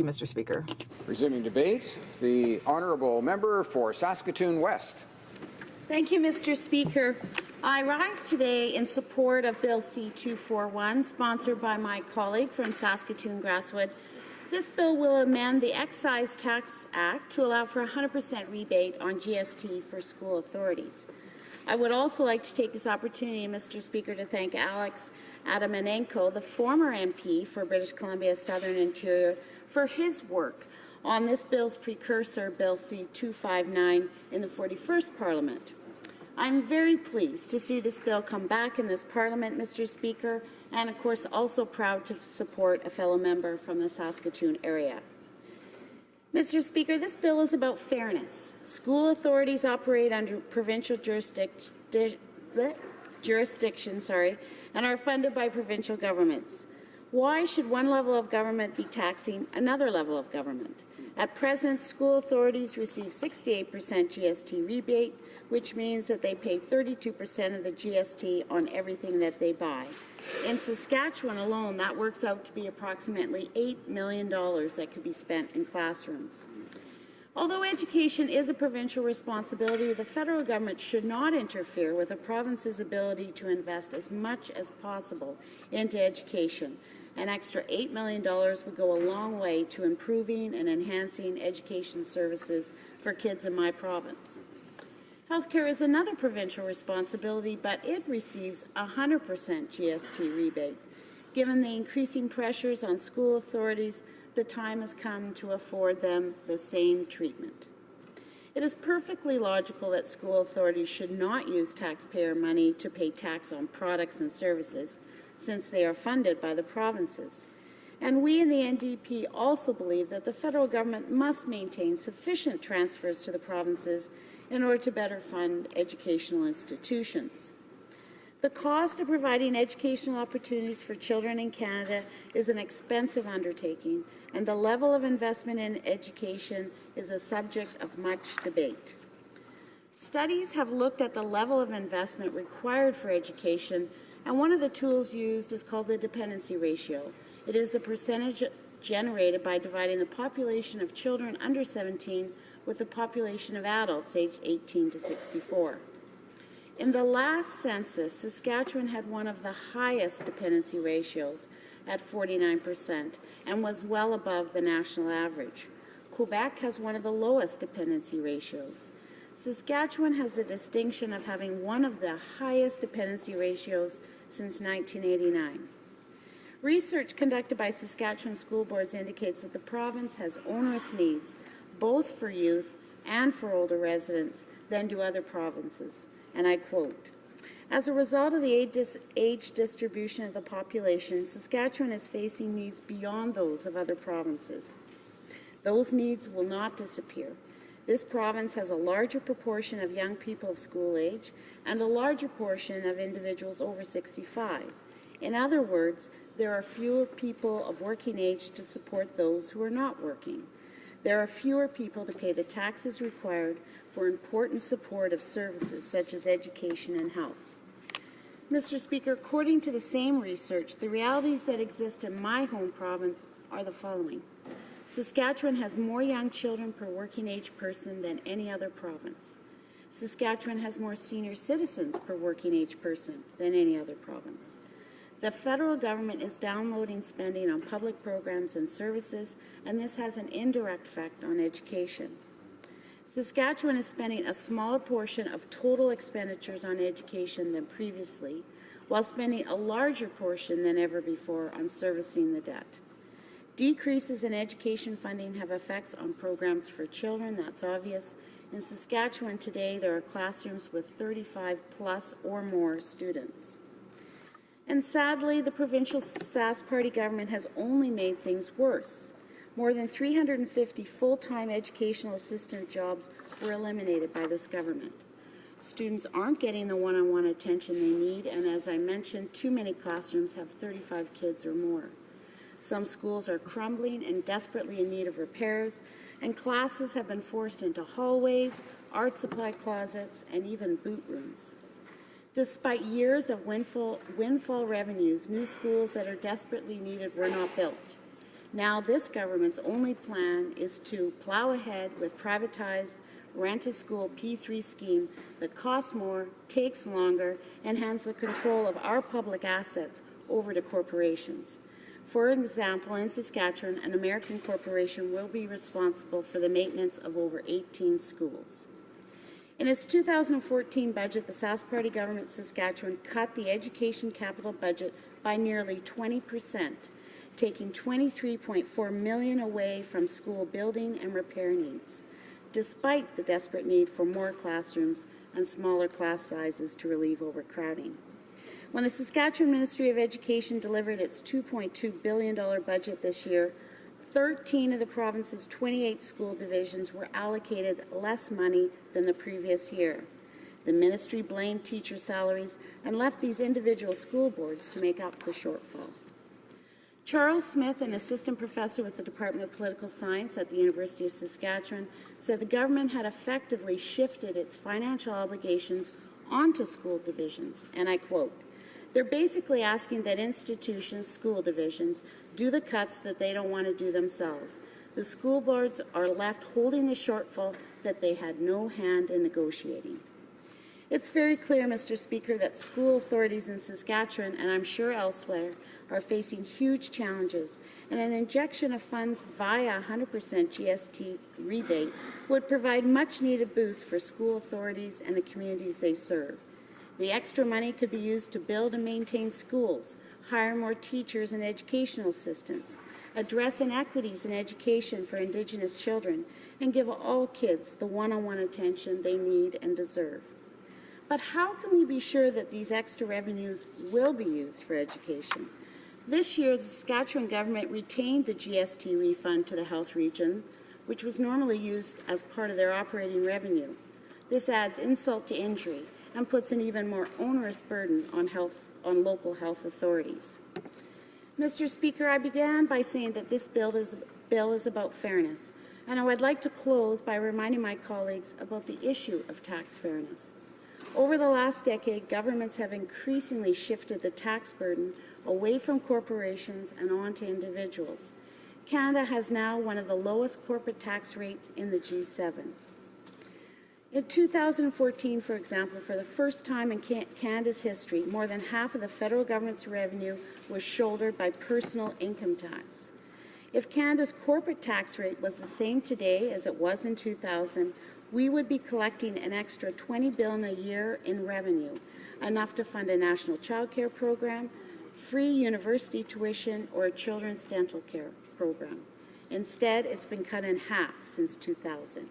Mr. Speaker. Resuming debate, the honourable member for Saskatoon West. Thank you, Mr. Speaker. I rise today in support of Bill C-241, sponsored by my colleague from Saskatoon Grasswood. This bill will amend the Excise Tax Act to allow for 100% rebate on GST for school authorities. I would also like to take this opportunity, Mr. Speaker, to thank Alex Adamanenko, the former MP for British Columbia's Southern Interior, for his work on this bill's precursor, Bill C-259, in the 41st Parliament. I'm very pleased to see this bill come back in this Parliament, Mr. Speaker, and of course also proud to support a fellow member from the Saskatoon area. Mr. Speaker, this bill is about fairness. School authorities operate under provincial jurisdiction, and are funded by provincial governments. Why should one level of government be taxing another level of government? At present, school authorities receive 68% GST rebate, which means that they pay 32% of the GST on everything that they buy. In Saskatchewan alone, that works out to be approximately $8 million that could be spent in classrooms. Although education is a provincial responsibility, the federal government should not interfere with a province's ability to invest as much as possible into education. An extra $8 million would go a long way to improving and enhancing education services for kids in my province. Healthcare is another provincial responsibility, but it receives 100% GST rebate. Given the increasing pressures on school authorities, the time has come to afford them the same treatment. It is perfectly logical that school authorities should not use taxpayer money to pay tax on products and services, since they are funded by the provinces. And we in the NDP also believe that the federal government must maintain sufficient transfers to the provinces in order to better fund educational institutions. The cost of providing educational opportunities for children in Canada is an expensive undertaking, and the level of investment in education is a subject of much debate. Studies have looked at the level of investment required for education, and one of the tools used is called the dependency ratio. It is the percentage generated by dividing the population of children under 17 with the population of adults aged 18 to 64. In the last census, Saskatchewan had one of the highest dependency ratios at 49% and was well above the national average. Quebec has one of the lowest dependency ratios. Saskatchewan has the distinction of having one of the highest dependency ratios since 1989. Research conducted by Saskatchewan school boards indicates that the province has onerous needs, both for youth and for older residents, than do other provinces. And I quote, "As a result of the age distribution of the population, Saskatchewan is facing needs beyond those of other provinces. Those needs will not disappear. This province has a larger proportion of young people of school age and a larger portion of individuals over 65. In other words, there are fewer people of working age to support those who are not working. There are fewer people to pay the taxes required for important supportive services such as education and health." Mr. Speaker, according to the same research, the realities that exist in my home province are the following. Saskatchewan has more young children per working age person than any other province. Saskatchewan has more senior citizens per working age person than any other province. The federal government is downloading spending on public programs and services, and this has an indirect effect on education. Saskatchewan is spending a smaller portion of total expenditures on education than previously, while spending a larger portion than ever before on servicing the debt. Decreases in education funding have effects on programs for children, that's obvious. In Saskatchewan today, there are classrooms with 35 plus or more students. And sadly, the provincial Sask Party government has only made things worse. More than 350 full-time educational assistant jobs were eliminated by this government. Students aren't getting the one-on-one attention they need, and as I mentioned, too many classrooms have 35 kids or more. Some schools are crumbling and desperately in need of repairs, and classes have been forced into hallways, art supply closets, and even boot rooms. Despite years of windfall revenues, new schools that are desperately needed were not built. Now this government's only plan is to plow ahead with privatized rent-a-school P3 scheme that costs more, takes longer, and hands the control of our public assets over to corporations. For example, in Saskatchewan, an American corporation will be responsible for the maintenance of over 18 schools. In its 2014 budget, the Sask Party government Saskatchewan cut the education capital budget by nearly 20%, taking $23.4 million away from school building and repair needs, despite the desperate need for more classrooms and smaller class sizes to relieve overcrowding. When the Saskatchewan Ministry of Education delivered its $2.2 billion budget this year, 13 of the province's 28 school divisions were allocated less money than the previous year. The ministry blamed teacher salaries and left these individual school boards to make up the shortfall. Charles Smith, an assistant professor with the Department of Political Science at the University of Saskatchewan, said the government had effectively shifted its financial obligations onto school divisions, and I quote, "They're basically asking that institutions, school divisions, do the cuts that they don't want to do themselves. The school boards are left holding the shortfall that they had no hand in negotiating." It's very clear, Mr. Speaker, that school authorities in Saskatchewan, and I'm sure elsewhere, are facing huge challenges, and an injection of funds via 100% GST rebate would provide much-needed boost for school authorities and the communities they serve. The extra money could be used to build and maintain schools, hire more teachers and educational assistants, address inequities in education for Indigenous children, and give all kids the one-on-one attention they need and deserve. But how can we be sure that these extra revenues will be used for education? This year, the Saskatchewan government retained the GST refund to the health region, which was normally used as part of their operating revenue. This adds insult to injury and puts an even more onerous burden on local health authorities. Mr. Speaker, I began by saying that this bill is about fairness, and I would like to close by reminding my colleagues about the issue of tax fairness. Over the last decade, governments have increasingly shifted the tax burden away from corporations and onto individuals. Canada has now one of the lowest corporate tax rates in the G7. In 2014, for example, for the first time in Canada's history, more than half of the federal government's revenue was shouldered by personal income tax. If Canada's corporate tax rate was the same today as it was in 2000, we would be collecting an extra $20 billion a year in revenue, enough to fund a national child care program, free university tuition, or a children's dental care program. Instead, it's been cut in half since 2000.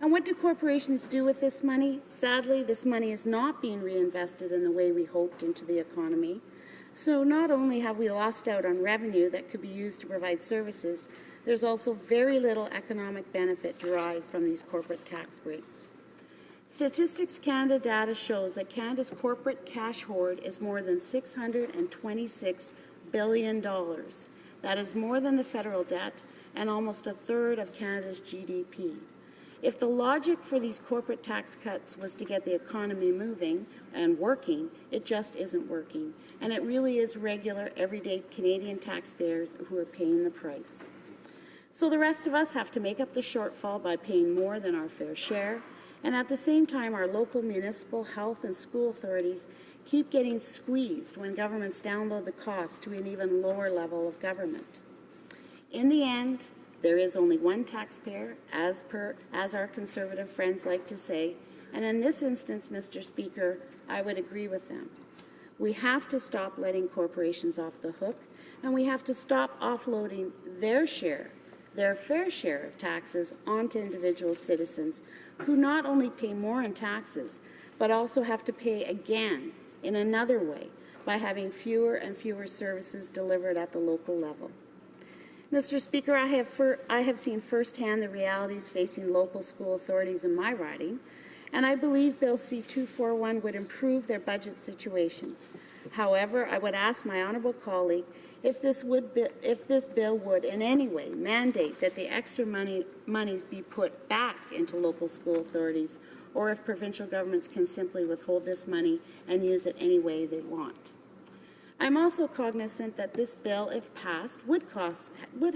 And what do corporations do with this money? Sadly, this money is not being reinvested in the way we hoped into the economy. So not only have we lost out on revenue that could be used to provide services, there's also very little economic benefit derived from these corporate tax breaks. Statistics Canada data shows that Canada's corporate cash hoard is more than $626 billion. That is more than the federal debt and almost a third of Canada's GDP. If the logic for these corporate tax cuts was to get the economy moving and working, it just isn't working. And it really is regular, everyday Canadian taxpayers who are paying the price. So the rest of us have to make up the shortfall by paying more than our fair share, and at the same time our local municipal, health and school authorities keep getting squeezed when governments download the cost to an even lower level of government. In the end, there is only one taxpayer, as our Conservative friends like to say, and in this instance, Mr. Speaker, I would agree with them. We have to stop letting corporations off the hook, and we have to stop offloading their fair share of taxes onto individual citizens who not only pay more in taxes, but also have to pay again in another way by having fewer and fewer services delivered at the local level. Mr. Speaker, I have seen firsthand the realities facing local school authorities in my riding, and I believe Bill C-241 would improve their budget situations. However, I would ask my honourable colleague if this bill would in any way mandate that the extra monies be put back into local school authorities, or if provincial governments can simply withhold this money and use it any way they want. I'm also cognizant that this bill, if passed, would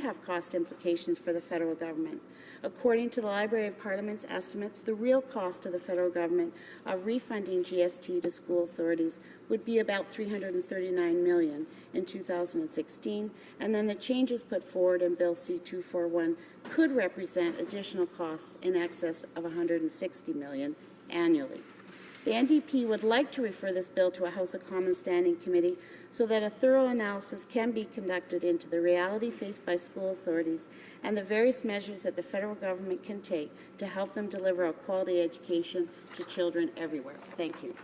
have cost implications for the federal government. According to the Library of Parliament's estimates, the real cost to the federal government of refunding GST to school authorities would be about $339 million in 2016, and then the changes put forward in Bill C-241 could represent additional costs in excess of $160 million annually. The NDP would like to refer this bill to a House of Commons Standing Committee so that a thorough analysis can be conducted into the reality faced by school authorities and the various measures that the federal government can take to help them deliver a quality education to children everywhere. Thank you.